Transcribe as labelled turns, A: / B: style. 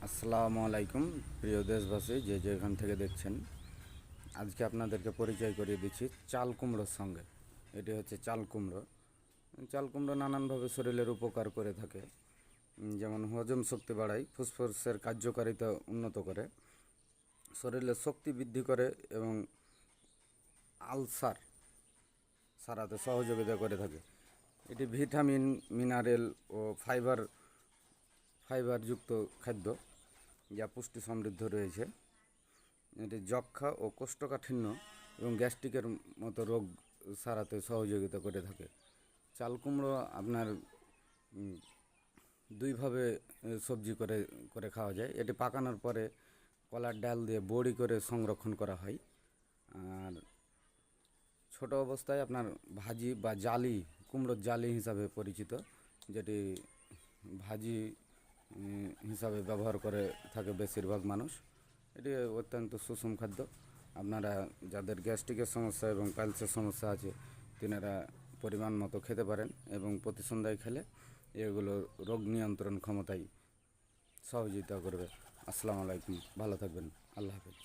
A: আসসালামু আলাইকুম প্রিয় দেশবাসী, যে যেখান থেকে দেখছেন। আজকে আপনাদেরকে পরিচয় করিয়ে দিচ্ছি চাল কুমড়োর সঙ্গে। এটি হচ্ছে চাল কুমড়ো। চাল কুমড়ো নানানভাবে শরীরের উপকার করে থাকে, যেমন হজম শক্তি বাড়ায়, ফুসফুসের কার্যকারিতা উন্নত করে, শরীরের শক্তি বৃদ্ধি করে এবং আলসার সারাতে সহযোগিতা করে থাকে। এটি ভিটামিন, মিনারেল ও ফাইবারযুক্ত খাদ্য, যা পুষ্টি সমৃদ্ধ রয়েছে। এটি যক্ষা ও কোষ্ঠকাঠিন্য এবং গ্যাস্ট্রিকের মতো রোগ সারাতে সহযোগিতা করে থাকে। চাল কুমড়ো আপনার দুইভাবে সবজি করে করে খাওয়া যায়। এটি পাকানোর পরে কলার ডাল দিয়ে বড়ি করে সংরক্ষণ করা হয়। আর ছোট অবস্থায় আপনার ভাজি বা জালি, কুমড়োর জালি হিসাবে পরিচিত, যেটি ভাজি হিসাবে ব্যবহার করে থাকে বেশিরভাগ মানুষ। এটি অত্যন্ত সুষম খাদ্য। আপনারা যাদের গ্যাস্ট্রিকের সমস্যা এবং পাইলসের সমস্যা আছে, তিনারা পরিমাণ মতো খেতে পারেন এবং প্রতি সন্ধ্যায় খেলে এগুলো রোগ নিয়ন্ত্রণ ক্ষমতায় সহযোগিতা করবে। আসসালামু আলাইকুম, ভালো থাকবেন, আল্লাহ হাফেজ।